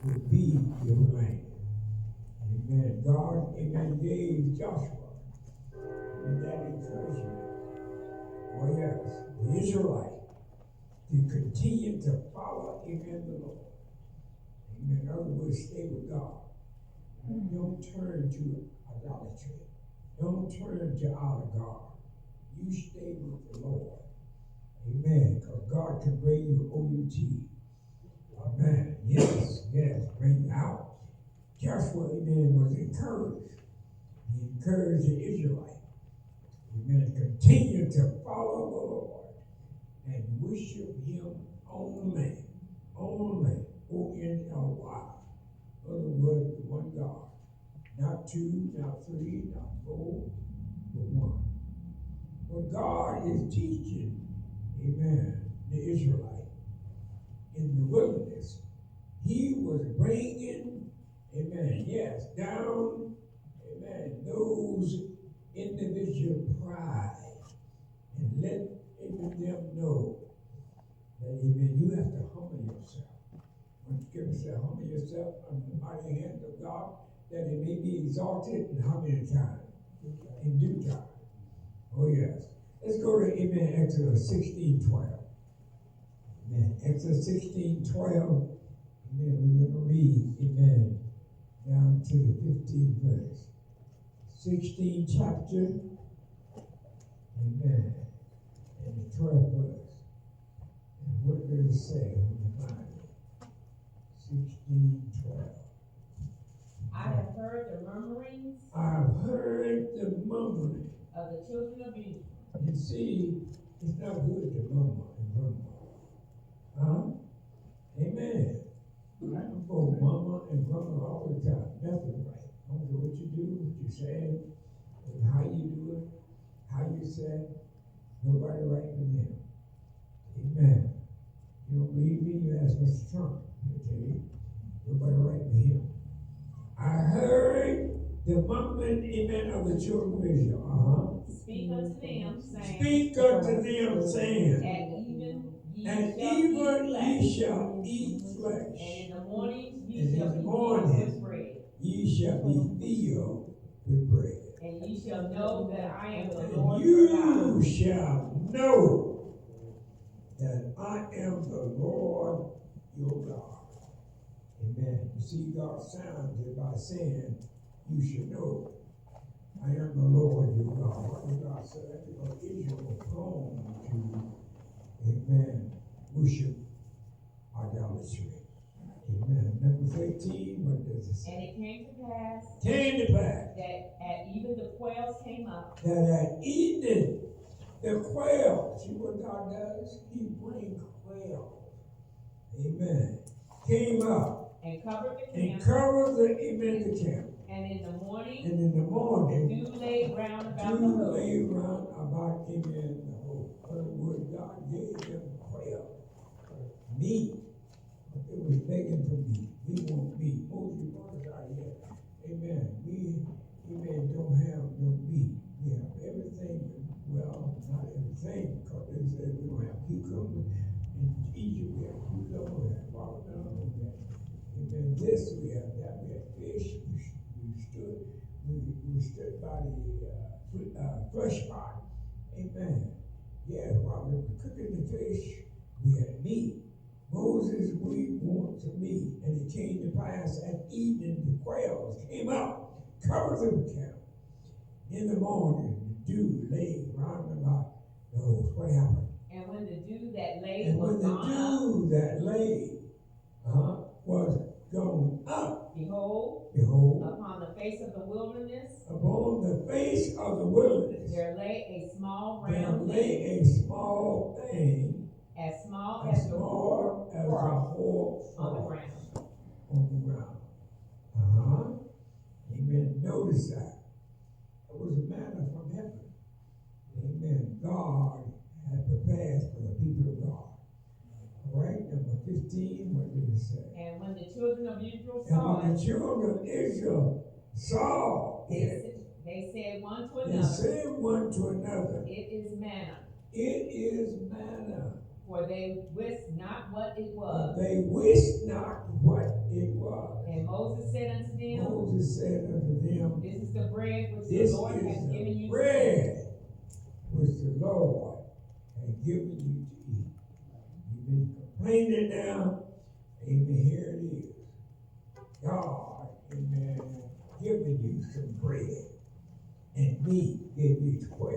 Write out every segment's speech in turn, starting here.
will be your land. Amen. God, amen, gave Joshua, and that encouragement. Oh yes, the Israelite to continue to follow, amen, the Lord. Amen. In other words, stay with God. Don't turn to idolatry. Don't turn to our God. You stay with the Lord. Amen. Because God can bring you OUT. Amen. Yes, yes. Bring you out. Joshua, amen, was encouraged. He encouraged the Israelite. Amen. Continue to follow the Lord and worship Him only. Only. O-N-L-Y. In other words, one God. Not two, not three, not four, but one. What God is teaching, amen, the Israelite in the wilderness, He was bringing, amen, yes, down, amen, those individual pride and let them know that, amen, you have to humble yourself. When Scripture says, humble yourself under the mighty hand of God, that it may be exalted, and how many times? In due time. Oh, yes. Let's go to, amen, Exodus 16:12. Amen. Exodus 16:12. Amen. We're going to read, amen, down to the 15th verse. 16th chapter. Amen. And the 12th verse. And what does it say? When you find it? 16:12. I have heard the murmurings I've heard the murmuring of the children of Israel. You see, it's not good to murmur and grumble. Huh? Amen. I don't go murmur and grumble all the time. Nothing right. I don't care what you do, what you say, and how you do it, how you say it. Nobody right with them. Amen. You don't believe me? You ask Mr. Trump. He'll tell you. Nobody right with him. I heard the mumbling, amen, of the children of Israel. Speak unto them, saying, Speak unto them, saying, At even ye shall eat flesh. And in the morning ye shall be filled with bread. Ye shall be filled with bread. And ye shall know that I am the And Lord your God. You shall know that I am the Lord your God. Amen. You see, God sounded by saying, you should know I am the Lord your God. What did God say? Because Israel was prone to, amen, worship idolatry. Amen. Number 18, what does it say? And it came to pass that at even the quails came up. That at evening, the quail, see what God does? He brings quail. Amen. Came up. And covered the camp. And covered the camp. And in the morning. And in the morning. Dew lay round about the Dew host. lay round about, amen, the host. In other words, God gave them quail. Meat. It was begging for meat. We want meat. Moses brought us out here. Amen. We, amen, don't have no meat. We have everything. Well, not everything, because they said we don't have cucumbers. In Egypt, we have cucumbers, we have watermelon, we have, amen, this, we have that, we have fish. We stood by the flesh pot. Amen. Yeah, while we were cooking the fish, we had meat. Moses, we want some meat. And it came to pass at evening, the quails came up, covered the camp. In the morning, the dew lay round about the host. What happened? And when the dew that lay and was when the dew that lay was gone up, behold, upon the face of the wilderness, there lay a small round thing, as small as the whore on the ground. Amen. Notice that. It was a manna from heaven. Amen. God had prepared for the people of God. All right, number 15, what did it say? And when the children of Israel saw they said one to another, it is manna. It is manna. For they wist not what it But was. they wist not what it was. And Moses said unto them, Moses said unto them, This is the bread which this the Lord is hath given the you to eat. bread which the Lord has given you to eat. You've been complaining now. Amen. Here it is. God, amen, giving you some bread. And meat gave you 12.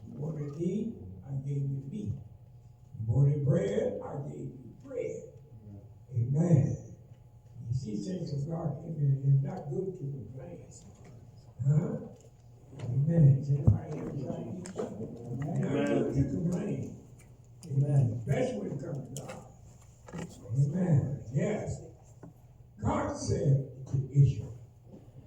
You wanted to eat? I gave you meat. You wanted bread? I gave you bread. Amen. You see, things of God, amen, it's not good to complain. Huh? Amen. Is anybody here trying to eat? Not good to complain. Amen. Especially when it comes to God. Amen. Yes. God said to Israel,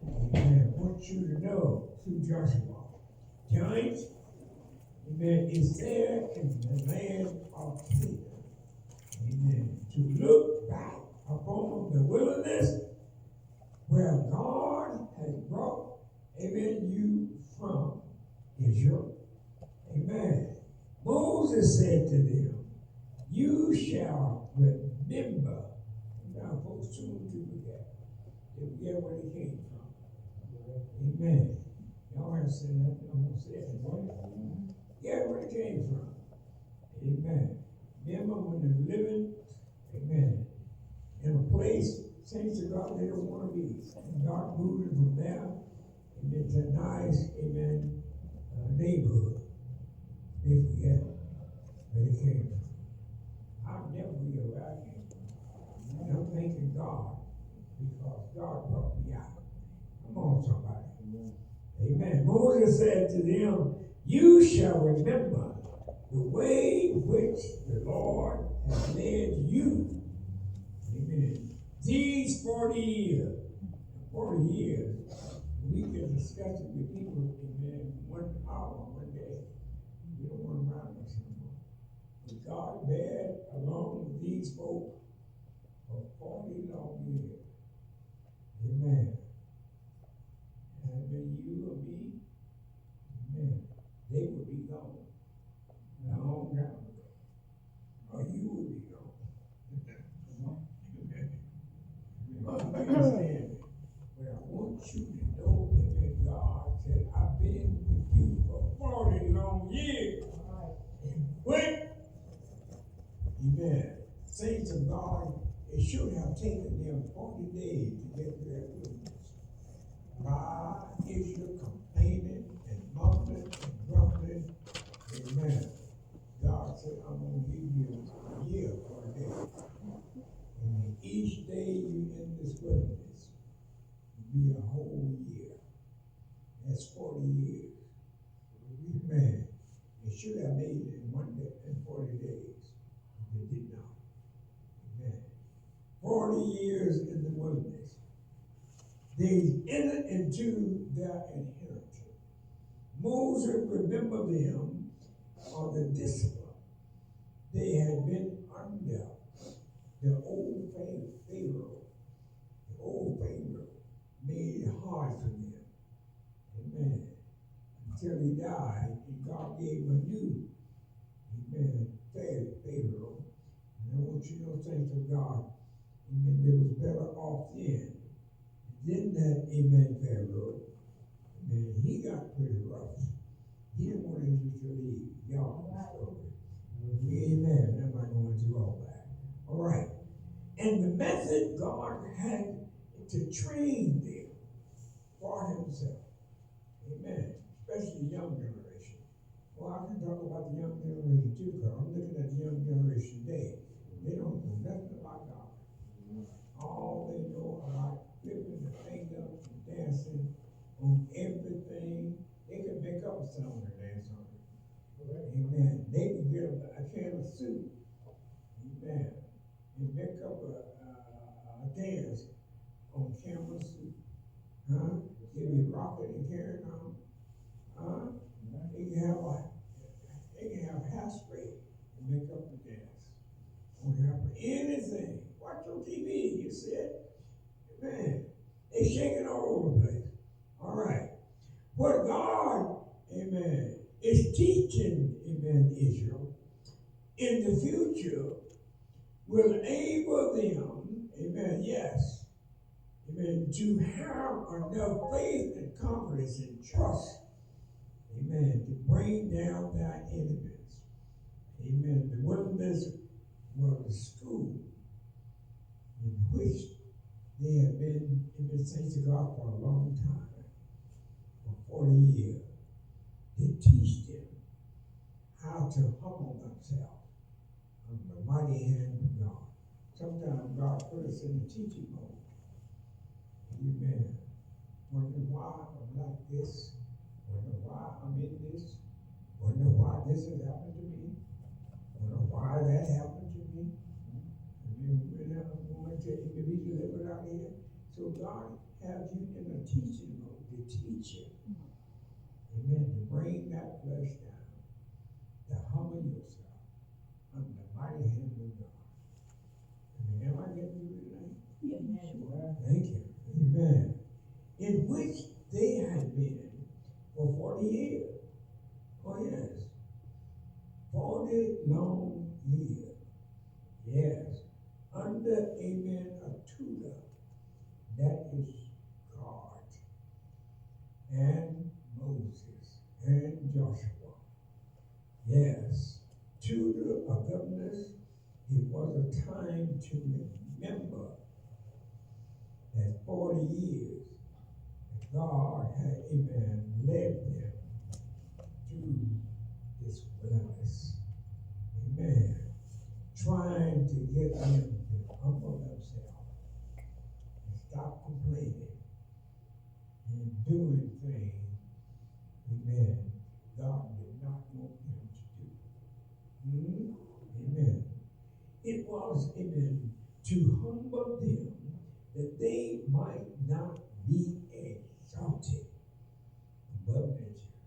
amen, I want you to know through Joshua, giants, amen, is there in the land of Canaan. Amen. To look back upon the wilderness where God has brought, amen, you from Israel. Amen. Moses said to them, you shall remember. Now, folks, soon to forget. They forget where they came from. Amen. Y'all have said that. I'm going to say it. Yeah, where they came from. Amen. Remember when they're living, amen, in a place, saints of God, they don't want to be. And God moved them from there, amen, to a nice, amen, neighborhood. They forget where they came from. I'll never forget where I came from. And I'm thanking God because God brought me out. Come on, somebody. Amen. Moses said to them, you shall remember the way which the Lord has led you. Amen. These 40 years. 40 years. We can discuss it with people, amen, 1 hour, 1 day. We don't want to round us anymore. But God led along with these folk for 40 long years. Amen. And when you or me, amen, they would be gone. Long time ago. Or you would be gone. Understand? But I want you to know that God said, I've been with you for 40 long years. And when, amen, saints of God, it should have taken them 40 days to get to that wilderness. God is you complaining and mumbling and grumbling. Amen. God said, I'm going to give you a year for a day. And each day you in this wilderness will be a whole year. That's 40 years. Amen. They should have made it in 1 day and 40 days. They did not. Amen. 40 years in the wilderness. They entered into their inheritance. Moses remembered them of the discipline they had been under the old Pharaoh. The old Pharaoh made it hard for them. Amen. Until he died, and God gave him a new, amen, Pharaoh. And I want you to know, saints of God, amen, they was better off then. Then that, amen, Pharaoh, amen, he got pretty rough. He didn't want Israel to leave. Y'all know the story. Amen. I'm not going through all that. All right. And the method God had to train them for himself. Amen. Especially the young generation. Well, I can talk about the young generation too, because I'm looking at the young generation today. They don't know nothing about God. All they know about flipping the finger and dancing on everything. They can make up a song and dance on it. Amen. They can get a can of soup. Amen. And make up a dance on camera soup. Huh? They be rocking and carrying on. Huh? They can have hairspray and make up the dance. Don't have anything. Watch on TV, you see it. Amen. They shaking all over the place. All right. What God, amen, is teaching, amen, Israel in the future will enable them, amen, yes, amen, to have enough faith and confidence and trust, amen, to bring down their enemies. Amen. The wilderness was a school in which they have been saints of God for a long time, for 40 years. They teach them how to humble themselves under the mighty hand of God. Sometimes God put us in the teaching mode. Amen. Wonder why I'm like this. Wonder why I'm in this. Wonder why this has happened to me. Wonder why that happened to me. And then when I'm going to be delivered out here. So God has you in a teaching mode to teach you. Amen. To bring that flesh down. To humble yourself under the mighty hand of God. Amen. Am I getting you tonight? Amen. Thank you. Amen. In which they had been for 40 years. Oh, yes. 40 long years. Yes. Under, amen, a tutor. That is God. And Moses. And Joshua. Yes. Tutor of governors. It was a time to remember that 40 years that God had, amen, led them through this wilderness. Amen. Trying to get them to humble themselves and stop complaining and doing things, amen, God did not want them to do. Amen. It was, amen, to humble them that they might not be exalted above nature.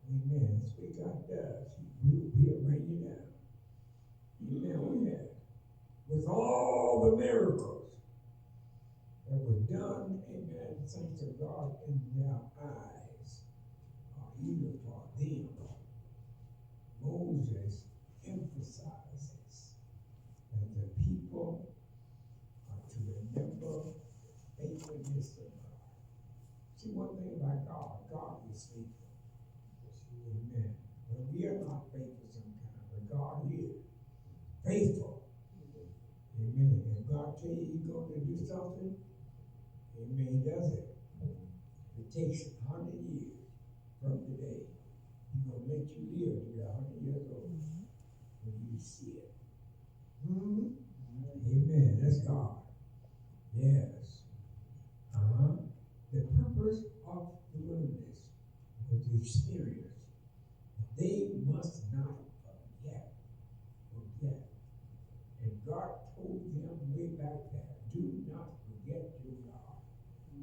Amen. That's what God does. He'll bring you down. Amen. With all the miracles that were done, amen, saints of God, in their eyes, or even for them, Moses emphasizes that the people are to remember faithfulness of God. See, one thing about God, God is faithful. Amen. But we are not faithful sometimes, but God is faithful. Amen. If God tell you he's going to do something, amen, he does it. If it takes 100 years from today, he's going to let you live to be 100 years old when you see it. Amen. That's God. Yes. The purpose of the wilderness was the experience. They must not forget. And God told them way back there, do not forget your God.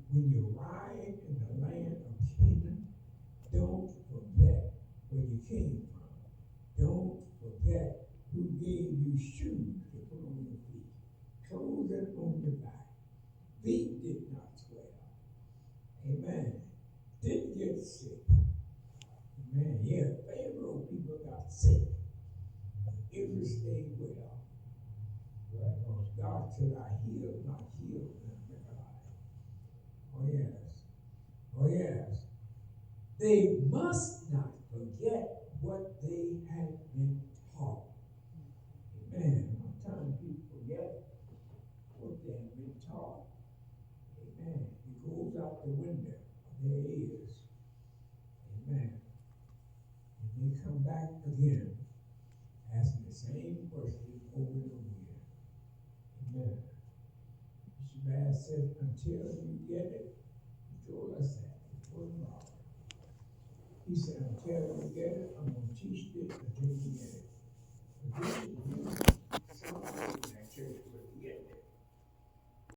When you arrive in the land of Canaan, don't forget where you came from. Don't forget who gave you shoes to put on your feet, clothes on your back. Feet did not swell. Amen. Didn't get sick. Amen. Yeah, Pharaoh people got sick. Israel stayed well. Because God said, I heal, not heal, and make alive. Oh, yes. Oh, yes. They must not forget what they had been taught. Amen. Sometimes people forget what they have been taught. Amen. It goes out the window of their ears. Amen. And they come back again, asking the same question over and over again. Amen. Mr. Bass said, until you get it, he told us that before the Lord. He said, until you get it, I'm going to teach this until you get it. But this is somebody in that church